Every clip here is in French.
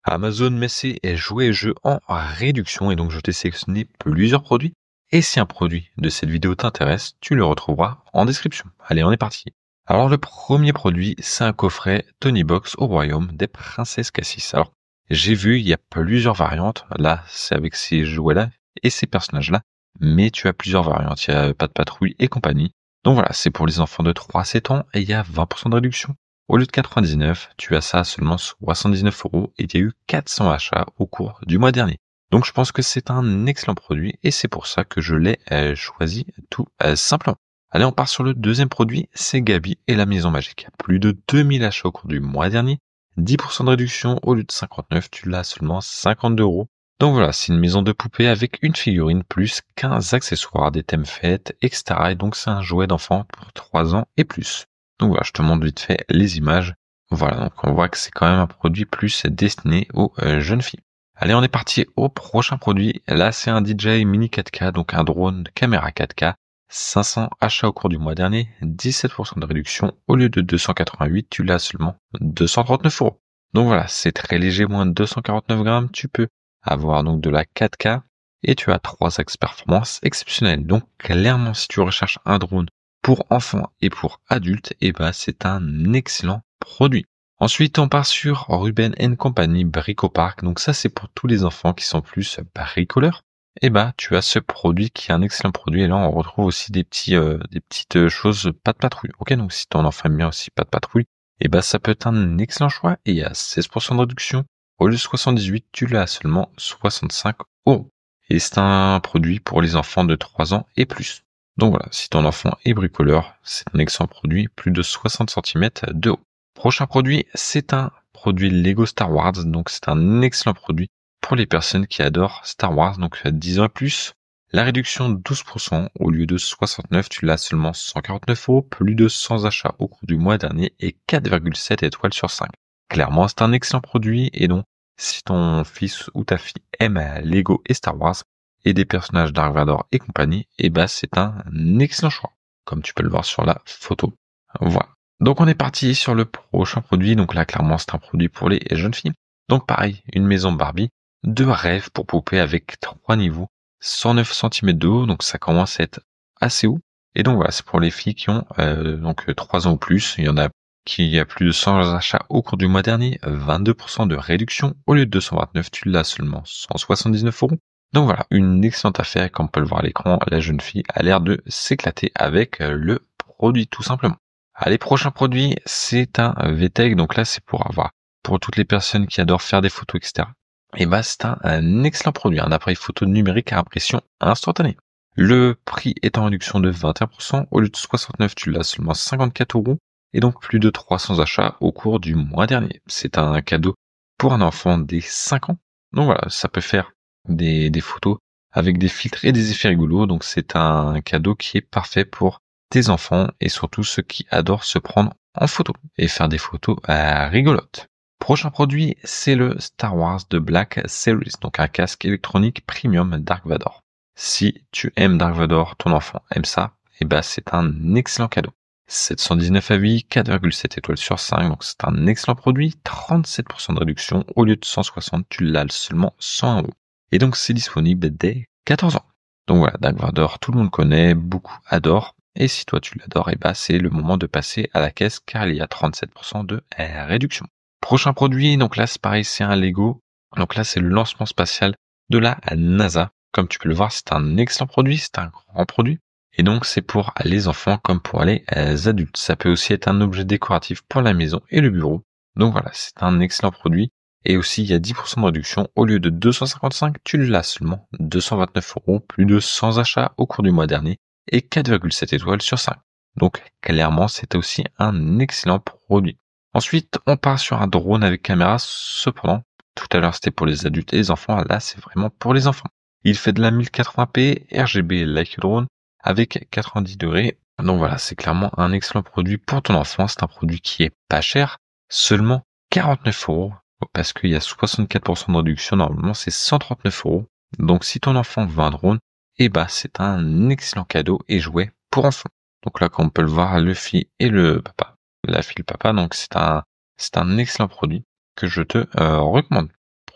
Amazon met ses jouets et jeux en réduction et donc je t'ai sélectionné plusieurs produits. Et si un produit de cette vidéo t'intéresse, tu le retrouveras en description. Allez, on est parti. Alors le premier produit, c'est un coffret Tony Box au royaume des princesses Cassis. Alors j'ai vu, il y a plusieurs variantes. Là, c'est avec ces jouets-là et ces personnages-là. Mais tu as plusieurs variantes. Il y a Pas de patrouille et compagnie. Donc voilà, c'est pour les enfants de 3 à 7 ans et il y a 20% de réduction. Au lieu de 99, tu as ça à seulement 79 € et il y a eu 400 achats au cours du mois dernier. Donc je pense que c'est un excellent produit et c'est pour ça que je l'ai choisi tout simplement. Allez, on part sur le deuxième produit, c'est Gabi et la maison magique. Plus de 2000 achats au cours du mois dernier, 10% de réduction au lieu de 59, tu l'as à seulement 52 €. Donc voilà, c'est une maison de poupée avec une figurine plus 15 accessoires, des thèmes fêtes, etc. Et donc c'est un jouet d'enfant pour 3 ans et plus. Donc voilà, je te montre vite fait les images. Voilà, donc on voit que c'est quand même un produit plus destiné aux jeunes filles. Allez, on est parti au prochain produit. Là, c'est un DJI Mini 4K, donc un drone caméra 4K. 500 achats au cours du mois dernier, 17% de réduction. Au lieu de 288, tu l'as seulement 239 €. Donc voilà, c'est très léger, moins de 249 grammes. Tu peux avoir donc de la 4K et tu as 3 axes performance exceptionnels. Donc clairement, si tu recherches un drone pour enfants et pour adultes, et c'est un excellent produit. Ensuite, on part sur Ruben Company Brico Park. Donc ça, c'est pour tous les enfants qui sont plus bricoleurs. Tu as ce produit qui est un excellent produit. Et là, on retrouve aussi des petites choses pas de patrouille. Ok, donc si ton enfant aime bien aussi pas de patrouille, ça peut être un excellent choix. Et il y a 16% de réduction. Au lieu de 78, tu l'as à seulement 65 €. Et c'est un produit pour les enfants de 3 ans et plus. Donc voilà, si ton enfant est bricoleur, c'est un excellent produit, plus de 60 cm de haut. Prochain produit, c'est un produit Lego Star Wars, donc c'est un excellent produit pour les personnes qui adorent Star Wars, donc 10 ans et plus. La réduction de 12%, au lieu de 69, tu l'as seulement 149 €, plus de 100 achats au cours du mois dernier et 4,7 étoiles sur 5. Clairement, c'est un excellent produit et donc, si ton fils ou ta fille aime Lego et Star Wars, et des personnages Dark Vador et compagnie, c'est un excellent choix, comme tu peux le voir sur la photo. Voilà. Donc on est parti sur le prochain produit, donc là clairement c'est un produit pour les jeunes filles. Donc pareil, une maison Barbie, de rêve pour poupée avec 3 niveaux, 109 cm de haut, donc ça commence à être assez haut. Et donc voilà, c'est pour les filles qui ont 3 ans ou plus, il y en a qui a plus de 100 achats au cours du mois dernier, 22% de réduction, au lieu de 229, tu l'as seulement 179 €. Donc voilà, une excellente affaire, comme on peut le voir à l'écran, la jeune fille a l'air de s'éclater avec le produit tout simplement. Allez, prochain produit, c'est un VTech, donc là c'est pour toutes les personnes qui adorent faire des photos, etc. C'est un excellent produit, un appareil photo numérique à impression instantanée. Le prix est en réduction de 21%, au lieu de 69, tu l'as seulement 54 €, et donc plus de 300 achats au cours du mois dernier. C'est un cadeau pour un enfant dès 5 ans. Donc voilà, ça peut faire des photos avec des filtres et des effets rigolos. Donc c'est un cadeau qui est parfait pour tes enfants et surtout ceux qui adorent se prendre en photo et faire des photos rigolotes. Prochain produit, c'est le Star Wars de Black Series, donc un casque électronique premium Dark Vador. Si tu aimes Dark Vador, ton enfant aime ça, c'est un excellent cadeau. 719 avis, 4,7 étoiles sur 5, donc c'est un excellent produit, 37% de réduction, au lieu de 160, tu l'as seulement 101 €. Et donc c'est disponible dès 14 ans. Donc voilà, Dark Vador, tout le monde connaît, beaucoup adorent, et si toi tu l'adores, c'est le moment de passer à la caisse car il y a 37% de réduction. Prochain produit, donc là c'est pareil, c'est un Lego, donc là c'est le lancement spatial de la NASA. Comme tu peux le voir, c'est un excellent produit, c'est un grand produit. Et donc c'est pour les enfants comme pour les adultes. Ça peut aussi être un objet décoratif pour la maison et le bureau. Donc voilà, c'est un excellent produit. Et aussi il y a 10% de réduction. Au lieu de 255, tu l'as seulement 229 €, plus de 100 achats au cours du mois dernier et 4,7 étoiles sur 5. Donc clairement c'est aussi un excellent produit. Ensuite on part sur un drone avec caméra. Cependant, tout à l'heure c'était pour les adultes et les enfants. Là c'est vraiment pour les enfants. Il fait de la 1080p RGB Like a Drone avec 90 degrés. Donc voilà, c'est clairement un excellent produit pour ton enfant. C'est un produit qui est pas cher, seulement 49 €, parce qu'il y a 64% de réduction. Normalement, c'est 139 €. Donc si ton enfant veut un drone, c'est un excellent cadeau et jouet pour enfants. Donc là, comme on peut le voir, le fille et le papa, la fille, le papa. Donc c'est un excellent produit que je te recommande.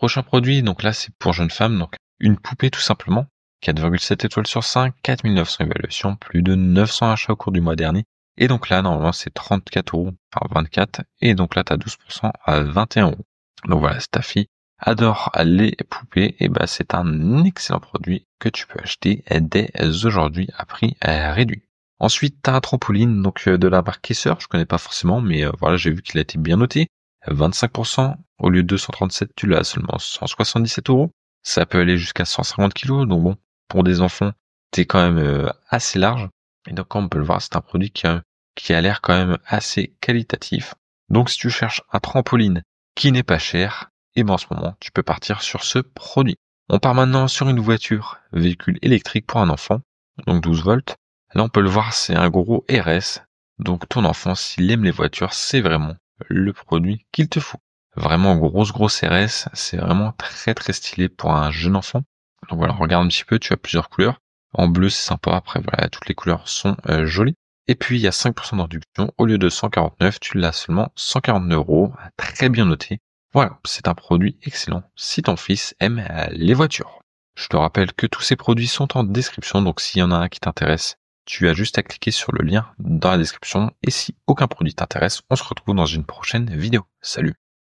Prochain produit, donc là c'est pour jeune femme, donc une poupée tout simplement. 4,7 étoiles sur 5, 4900 évaluations, plus de 900 achats au cours du mois dernier. Et donc là, normalement, c'est 34 euros, enfin 24. Et donc là, t'as 12% à 21 euros. Donc voilà, si ta fille adore les poupées, et ben c'est un excellent produit que tu peux acheter dès aujourd'hui à prix réduit. Ensuite, t'as un trampoline, donc de la marque Kesser, je connais pas forcément, mais voilà, j'ai vu qu'il a été bien noté. 25%, au lieu de 237, tu l'as à seulement 177 euros. Ça peut aller jusqu'à 150 kilos, donc bon, pour des enfants, c'est quand même assez large. Et donc, comme on peut le voir, c'est un produit qui a l'air quand même assez qualitatif. Donc, si tu cherches un trampoline qui n'est pas cher, et ben en ce moment, tu peux partir sur ce produit. On part maintenant sur une voiture, véhicule électrique pour un enfant, donc 12 volts. Là, on peut le voir, c'est un gros RS. Donc, ton enfant, s'il aime les voitures, c'est vraiment le produit qu'il te faut. Vraiment grosse RS, c'est vraiment très stylé pour un jeune enfant. Donc voilà, regarde un petit peu, tu as plusieurs couleurs. En bleu, c'est sympa. Après, voilà, toutes les couleurs sont jolies. Et puis, il y a 5% de réduction. Au lieu de 149, tu l'as seulement 149 euros. Très bien noté. Voilà, c'est un produit excellent si ton fils aime les voitures. Je te rappelle que tous ces produits sont en description, donc s'il y en a un qui t'intéresse, tu as juste à cliquer sur le lien dans la description. Et si aucun produit t'intéresse, on se retrouve dans une prochaine vidéo. Salut!